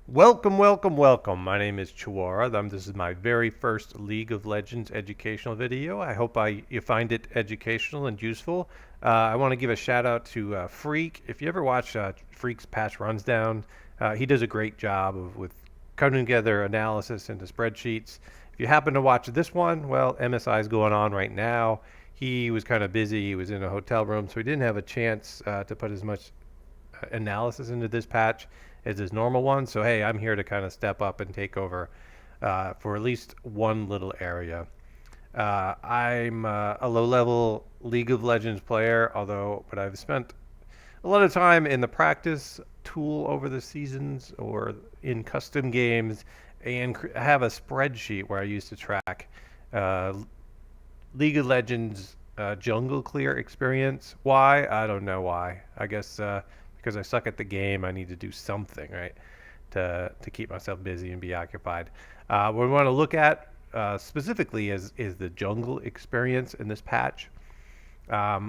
Welcome, welcome, welcome. My name is Chawara. This is my very first League of Legends educational video. I hope you find it educational and useful. I want to give a shout out to Freak. If you ever watch Freak's patch runs down, he does a great job with cutting together analysis into spreadsheets. If you happen to watch this one, well, MSI is going on right now. He was kind of busy. He was in a hotel room, so he didn't have a chance to put as much analysis into this patch as his normal one. So hey, I'm here to kind of step up and take over for at least one little area. I'm a low-level League of Legends player, but I've spent a lot of time in the practice tool over the seasons or in custom games, and I have a spreadsheet where I used to track uh, League of Legends jungle clear experience. Why? I don't know why. I guess because I suck at the game, I need to do something, right, to keep myself busy and be occupied. What we want to look at specifically is the jungle experience in this patch.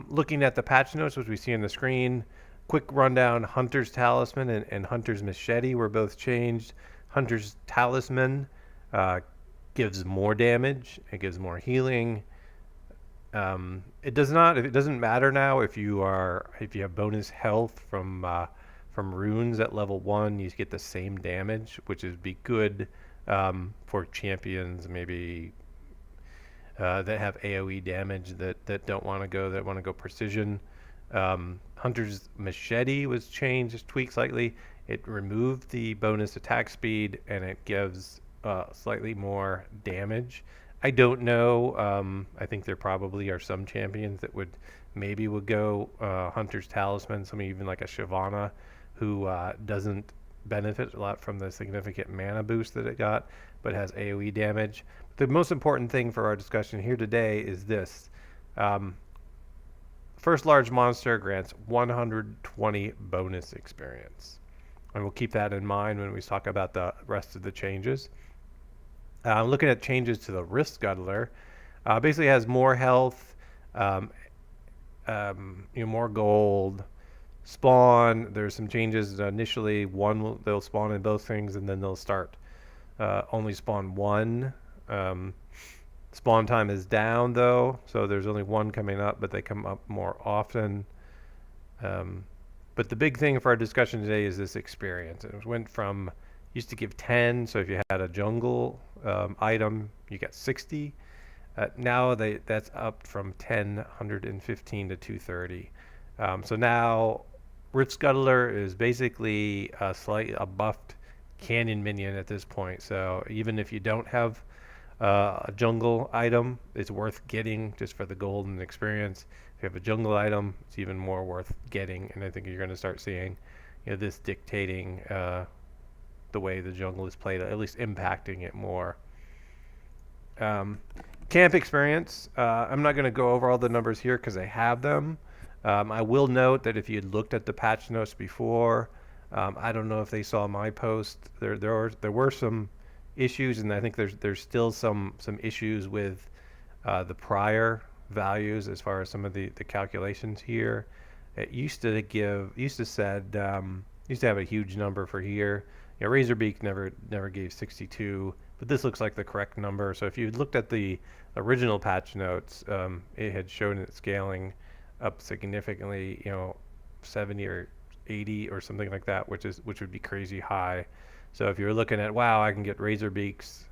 Looking at the patch notes, which we see on the screen, quick rundown: Hunter's Talisman and Hunter's Machete were both changed. Hunter's Talisman gives more damage. It gives more healing. It does not. It doesn't matter now if you have bonus health from runes at level 1. You get the same damage, which would be good for champions maybe that have AOE damage that don't want to go that want to go precision. Hunter's Machete was changed, tweaked slightly. It removed the bonus attack speed and it gives slightly more damage. I don't know. I think there probably are some champions that would go Hunter's Talisman. Some even like a Shyvana, who doesn't benefit a lot from the significant mana boost that it got, but has AOE damage. The most important thing for our discussion here today is this. First large monster grants 120 bonus experience. And we'll keep that in mind when we talk about the rest of the changes. Looking at changes to the Wrist Scuttler, basically has more health, more gold. Spawn, there's some changes. Initially, they'll spawn in both things, and then they'll start only spawn one. Spawn time is down though, so there's only one coming up, but they come up more often. But the big thing for our discussion today is this experience. It went from used to give 10, so if you had a jungle item, you got 60. Now that's up from 10, 115 to 230. So now Rift Scuttler is basically a buffed canyon minion at this point. So even if you don't have a jungle item, it's worth getting just for the golden experience. If you have a jungle item, it's even more worth getting, and I think you're going to start seeing, this dictating the way the jungle is played, at least impacting it more. Camp experience. I'm not going to go over all the numbers here because I have them. I will note that if you had looked at the patch notes before, I don't know if they saw my post. There were some issues, and I think there's still some issues with the prior values as far as some of the calculations here. It used to have a huge number for here. Razorbeak never gave 62, but this looks like the correct number. So if you looked at the original patch notes, it had shown it scaling up significantly, 70 or 80 or something like that, which would be crazy high. So if you're looking at, wow, I can get Razorbeaks,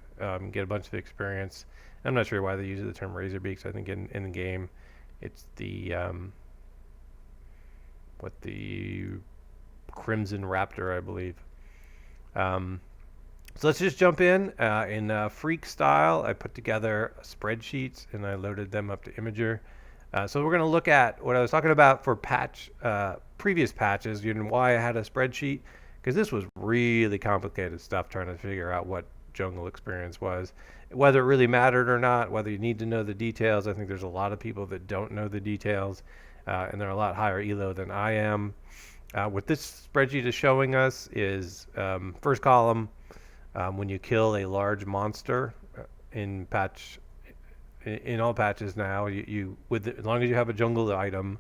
get a bunch of experience. I'm not sure why they use the term Razorbeaks. I think in the game, it's the Crimson Raptor, I believe. So let's just jump in. In Freak style, I put together spreadsheets and I loaded them up to Imager. So we're going to look at what I was talking about for previous patches, why I had a spreadsheet, because this was really complicated stuff trying to figure out what jungle experience was, whether it really mattered or not, whether you need to know the details. I think there's a lot of people that don't know the details, and they're a lot higher elo than I am. What this spreadsheet is showing us is first column, when you kill a large monster in all patches now, as long as you have a jungle item,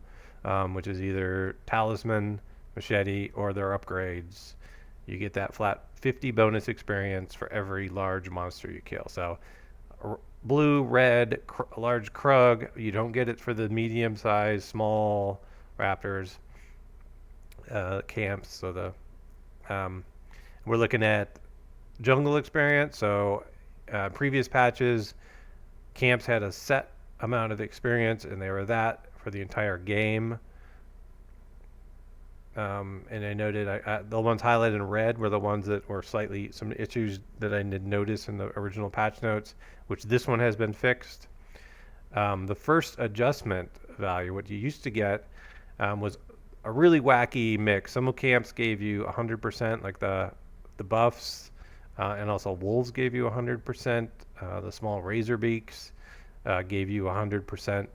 which is either Talisman, Machete, or their upgrades, you get that flat 50 bonus experience for every large monster you kill. So blue, red, large Krug, you don't get it for the medium size, small raptors camps. So we're looking at jungle experience. So previous patches, camps had a set amount of experience, and they were that for the entire game. And I noted the ones highlighted in red were the ones that were slightly some issues that I did notice in the original patch notes, which this one has been fixed. The first adjustment value, what you used to get, was a really wacky mix. Some camps gave you 100%, like the buffs, and also wolves gave you 100%. The small razor beaks gave you 100%.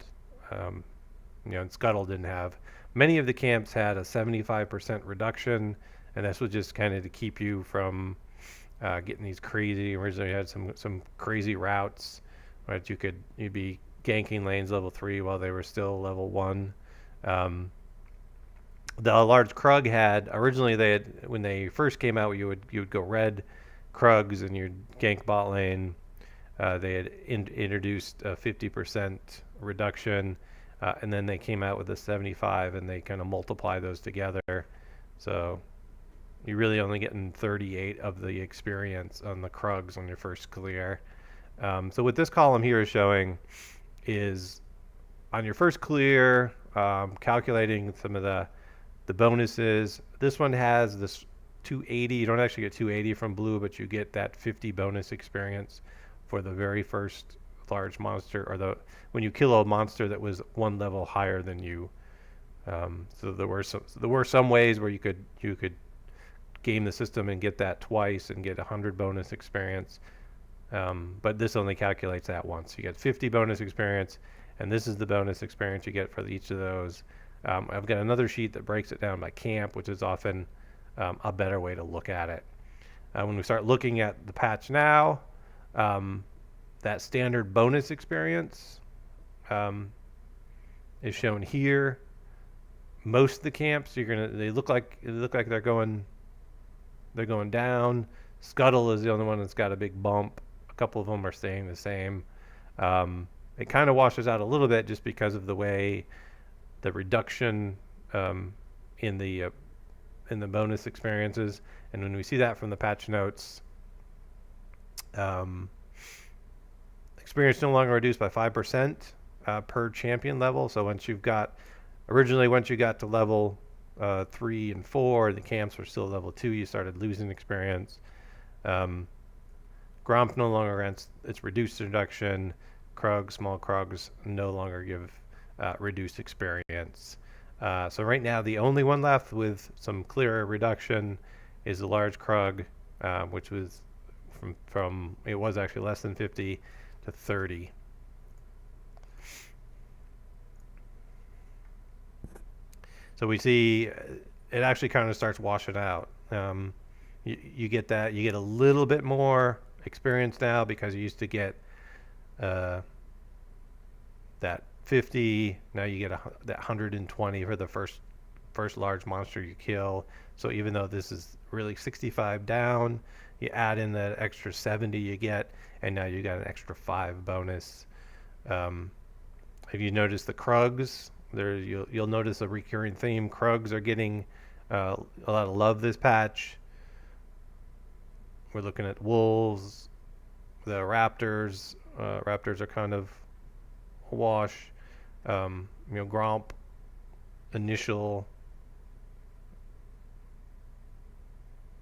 And Scuttle didn't have. Many of the camps had a 75% reduction, and this was just kind of to keep you from getting these crazy. Originally, you had some crazy routes, right? You'd be ganking lanes level 3 while they were still level 1. The large Krug had originally when they first came out, you would go red Krugs and you'd gank bot lane. They had introduced a 50% reduction. And then they came out with a 75, and they kind of multiply those together. So you're really only getting 38 of the experience on the Krugs on your first clear. So what this column here is showing is on your first clear, calculating some of the bonuses. This one has this 280. You don't actually get 280 from blue, but you get that 50 bonus experience for the very first large monster, or when you kill a monster that was one level higher than you. So there were some ways where you could game the system and get that twice and get 100 bonus experience, but this only calculates that once. You get 50 bonus experience, and this is the bonus experience you get for each of those. I've got another sheet that breaks it down by camp, which is often a better way to look at it. When we start looking at the patch now, that standard bonus experience is shown here. Most of the camps they look like they're going down. Scuttle is the only one that's got a big bump. A couple of them are staying the same. It kind of washes out a little bit just because of the way the reduction in the bonus experiences, and when we see that from the patch notes, experience no longer reduced by 5% per champion level. So once you got to level 3 and 4, the camps were still level 2. You started losing experience. Gromp no longer grants its reduced reduction. Krugs, small Krugs, no longer give reduced experience. So right now, the only one left with some clearer reduction is the large Krug, which was from it was actually less than 50 to 30. So we see it actually kind of starts washing out. You get that. You get a little bit more experience now because you used to get that 50. Now you get that 120 for the first large monster you kill. So even though this is really 65 down, you add in that extra 70 you get, and now you got an extra 5 bonus. If you notice the Krugs, you'll notice a recurring theme. Krugs are getting a lot of love this patch. We're looking at wolves, the raptors. Raptors are kind of a wash. Gromp, initial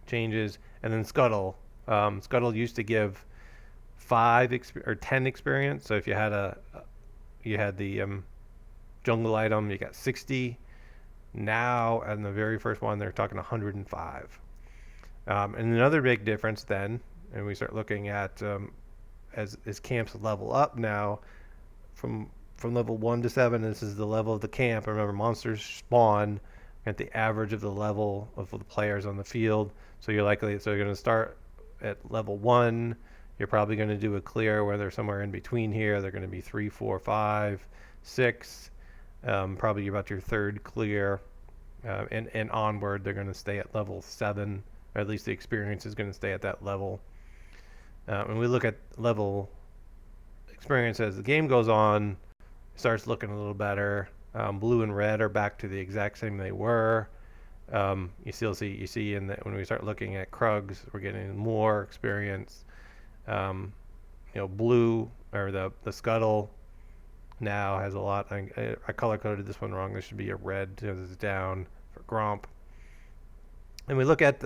changes, and then Scuttle. Scuttle used to give 5 or 10 experience. So if you had the jungle item, you got 60. Now, in the very first one, they're talking 105. And another big difference then, and we start looking at as camps level up now, from level 1 to 7, this is the level of the camp. Remember, monsters spawn at the average of the level of the players on the field. So you're going to start at level 1. You're probably going to do a clear where they're somewhere in between here. They're going to be 3, 4, 5, 6. Probably about your third clear, and onward they're going to stay at level 7 or at least the experience is going to stay at that level. When we look at level experience as the game goes on, it starts looking a little better. Blue and red are back to the exact same they were. You see in that when we start looking at Krugs, we're getting more experience. Blue or the Scuttle now has a lot. I color coded this one wrong. There should be a red because it's down for Gromp. And we look at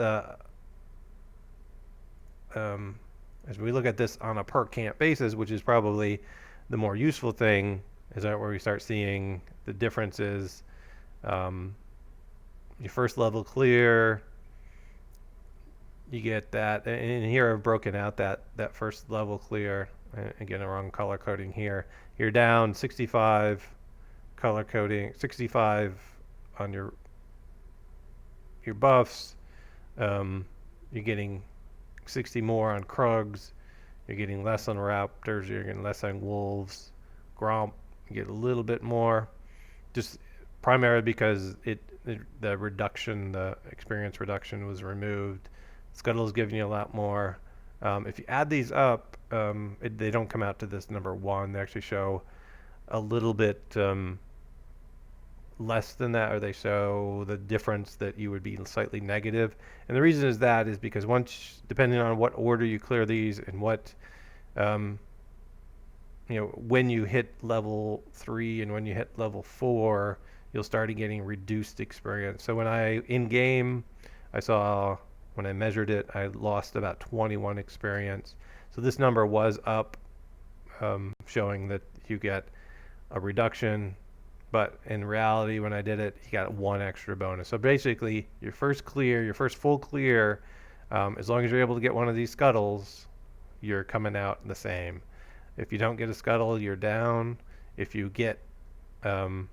as we look at this on a per camp basis, which is probably the more useful thing, is that where we start seeing the differences. Your first level clear, you get that, and here I've broken out that first level clear. Again, a wrong color coding here. You're down 65 color coding, 65 on your buffs. You're getting 60 more on Krugs. You're getting less on Raptors. You're getting less on Wolves. Gromp, you get a little bit more, just primarily because the reduction, the experience reduction was removed. Scuttle's giving you a lot more. If you add these up, they don't come out to this number 1. They actually show a little bit less than that, or they show the difference that you would be slightly negative. And the reason is because once, depending on what order you clear these and what, when you hit level 3 and when you hit level 4, you'll start getting reduced experience. So in game, I saw, when I measured it, I lost about 21 experience. So this number was up, showing that you get a reduction. But in reality, when I did it, you got 1 extra bonus. So basically, your first full clear, as long as you're able to get one of these scuttles, you're coming out the same. If you don't get a scuttle, you're down. If you get 2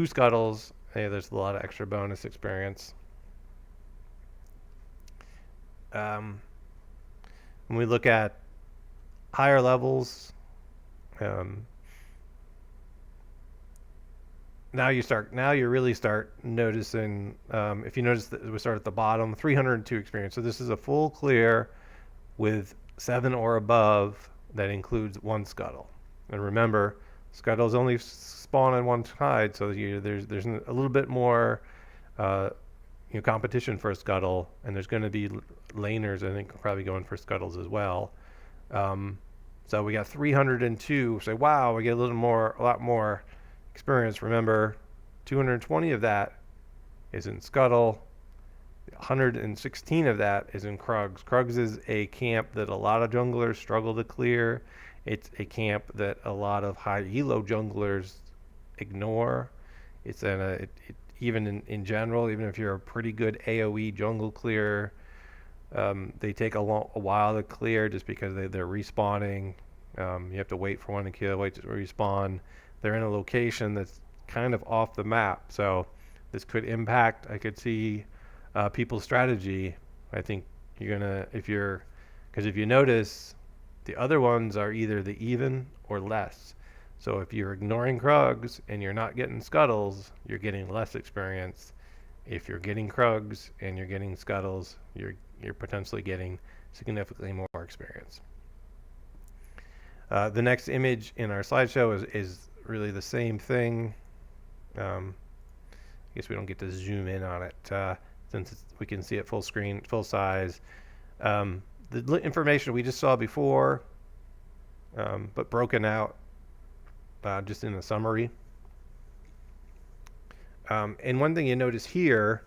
scuttles, hey, there's a lot of extra bonus experience. When we look at higher levels, now you really start noticing, if you notice that we start at the bottom, 302 experience. So this is a full clear with 7 or above that includes 1 scuttle. And remember, scuttles only spawn on one side, so there's a little bit more competition for a scuttle, and there's going to be laners, I think, probably going for scuttles as well. So we got 302. So wow, we get a lot more experience. Remember, 220 of that is in Scuttle. 116 of that is in Krugs. Krugs is a camp that a lot of junglers struggle to clear. It's a camp that a lot of high elo junglers ignore. It's even in general, even if you're a pretty good AoE jungle clearer, they take a while to clear just because they're respawning. You have to wait for one to kill, wait to respawn. They're in a location that's kind of off the map, so this could impact. I could see people's strategy. I think if you notice, the other ones are either the even or less. So if you're ignoring Krugs and you're not getting scuttles, you're getting less experience. If you're getting Krugs and you're getting scuttles, you're potentially getting significantly more experience. The next image in our slideshow is really the same thing. I guess we don't get to zoom in on it since we can see it full screen, full size. The information we just saw before, but broken out just in a summary. And one thing you notice here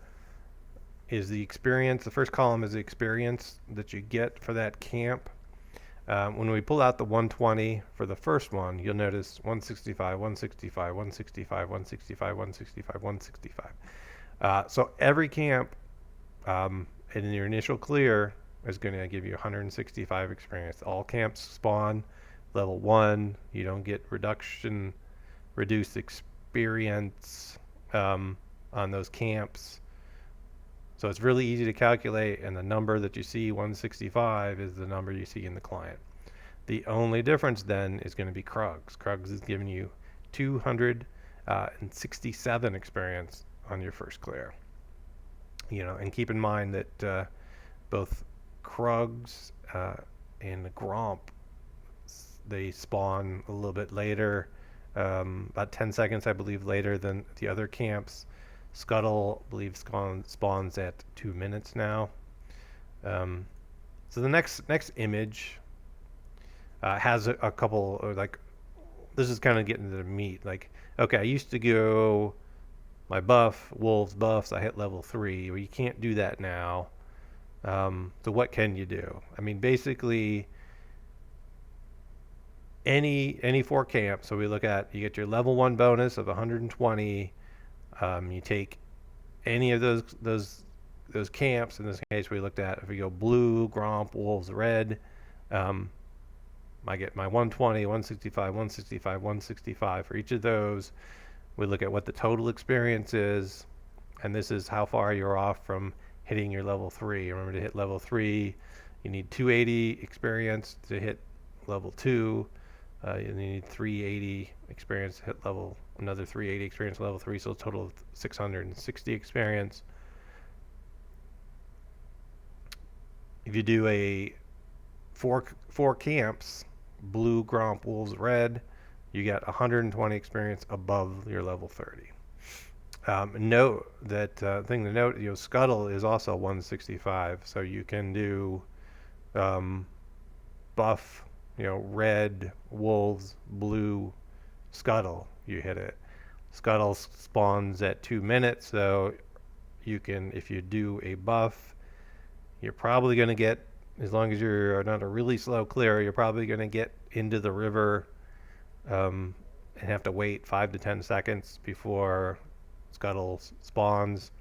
is the experience. The first column is the experience that you get for that camp. When we pull out the 120 for the first one, you'll notice 165, 165, 165, 165, 165, 165. So every camp in your initial clear is going to give you 165 experience. All camps spawn level 1. You don't get reduced experience on those camps. So it's really easy to calculate, and the number that you see, 165, is the number you see in the client. The only difference then is going to be Krugs. Krugs is giving you 267 experience on your first clear. And keep in mind that both Krugs and Gromp, they spawn a little bit later, about 10 seconds, I believe, later than the other camps. Scuttle, I believe, spawns at 2 minutes now. So the next image has a couple, or like, this is kind of getting to the meat. Like, okay, I used to go my wolves buffs, I hit level 3. Well, you can't do that now. So what can you do? I mean, basically, any 4 camps. So we look at, you get your level 1 bonus of 120. You take any of those camps. In this case, we looked at, if we go blue, Gromp, wolves, red. I get my 120, 165, 165, 165 for each of those. We look at what the total experience is, and this is how far you're off from hitting your level 3. Remember, to hit level 3, you need 280 experience. To hit level 2, you need 380 experience to hit another 380 experience level 3, so a total of 660 experience. If you do a four camps, blue, Gromp, wolves, red, you get 120 experience above your level 30. Note that thing to note, Scuttle is also 165, so you can do buff, red, wolves, blue, Scuttle. You hit it. Scuttle spawns at 2 minutes, so you can, if you do a buff, you're probably going to get, as long as you're not a really slow clear, you're probably going to get into the river and have to wait 5 to 10 seconds before Scuttle spawns.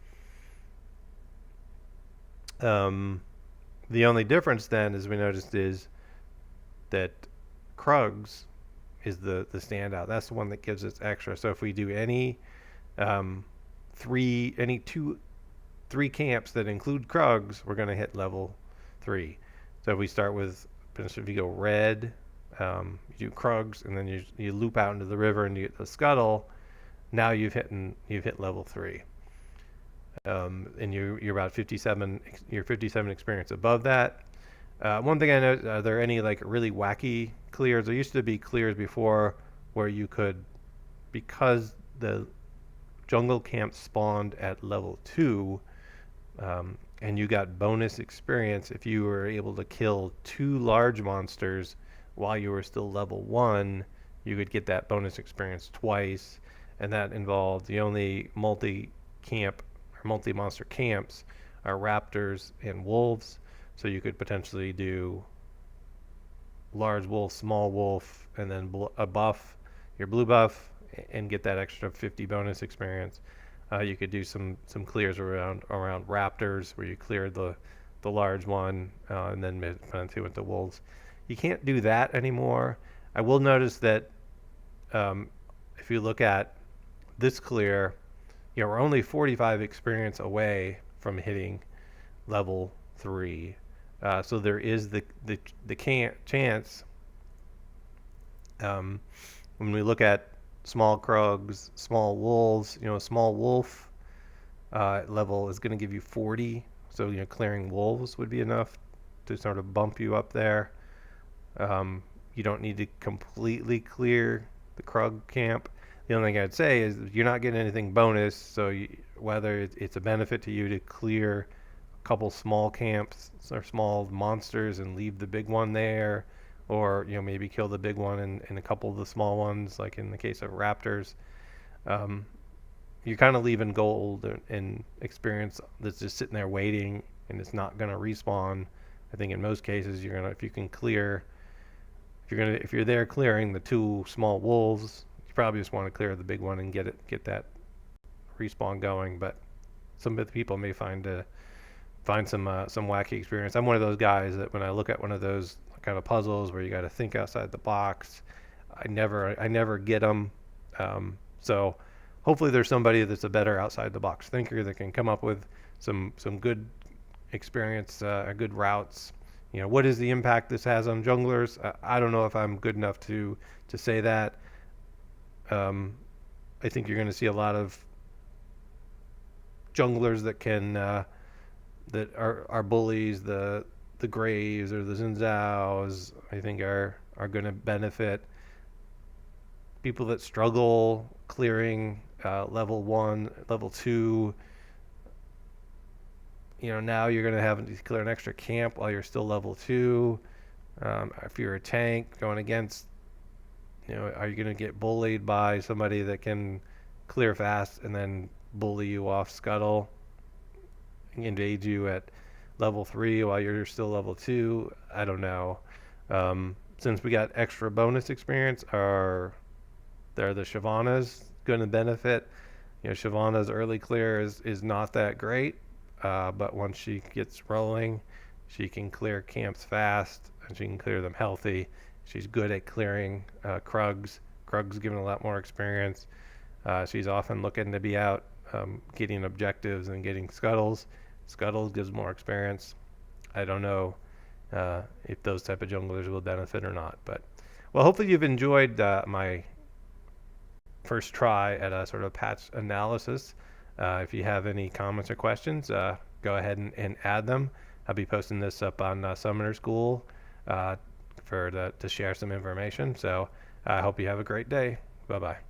The only difference then, as we noticed, is that Krugs is the standout. That's the one that gives us extra. So if we do any three camps that include Krugs, we're going to hit level 3. So we start with, if you go red, you do Krugs, and then you loop out into the river and you get the Scuttle. Now you've hit level 3, and you're about 57. You're 57 experience above that. One thing I know, are there any like really wacky clears? There used to be clears before where you could, because the jungle camp spawned at level 2, and you got bonus experience if you were able to kill 2 large monsters while you were still level 1. You could get that bonus experience twice, and that involved, the only multi-camp or multi-monster camps are raptors and wolves. So you could potentially do large wolf, small wolf, and then a buff, your blue buff, and get that extra 50 bonus experience. You could do some clears around raptors, where you cleared the large one, and then potentially went to wolves. You can't do that anymore. I will notice that if you look at this clear, we're only 45 experience away from hitting level 3. So there is the chance, when we look at small Krugs, small wolves, a small wolf level is going to give you 40. So clearing wolves would be enough to sort of bump you up there. You don't need to completely clear the Krug camp. The only thing I'd say is you're not getting anything bonus, so whether it's a benefit to you to clear a couple small camps or small monsters and leave the big one there, or maybe kill the big one and a couple of the small ones, like in the case of raptors, you're kind of leaving gold and experience that's just sitting there waiting, and it's not going to respawn. I think in most cases if you can clear, if you're there clearing the 2 small wolves, you probably just want to clear the big one and get that respawn going. But some of the people may find some wacky experience. I'm one of those guys that when I look at one of those kind of puzzles where you got to think outside the box, I never get them. So hopefully there's somebody that's a better outside the box thinker that can come up with some good experience, good routes. What is the impact this has on junglers? I don't know if I'm good enough to say that. I think you're going to see a lot of junglers that can that are bullies, the Graves or the Zinzaos, I think are going to benefit. People that struggle clearing level 1, level 2, now you're going to have to clear an extra camp while you're still level 2. If you're a tank going against, are you going to get bullied by somebody that can clear fast and then bully you off Scuttle, invade you at level 3 while you're still level 2? I don't know. Since we got extra bonus experience, they're the Shyvana's going to benefit. Shyvana's early clear is not that great, but once she gets rolling, she can clear camps fast and she can clear them healthy. She's good at clearing Krugs. Krugs given a lot more experience. She's often looking to be out getting objectives and getting Scuttles. Scuttles gives more experience. I don't know if those type of junglers will benefit or not. But, well, hopefully you've enjoyed my first try at a sort of patch analysis. If you have any comments or questions, go ahead and add them. I'll be posting this up on Summoner School to share some information. So I hope you have a great day. Bye-bye.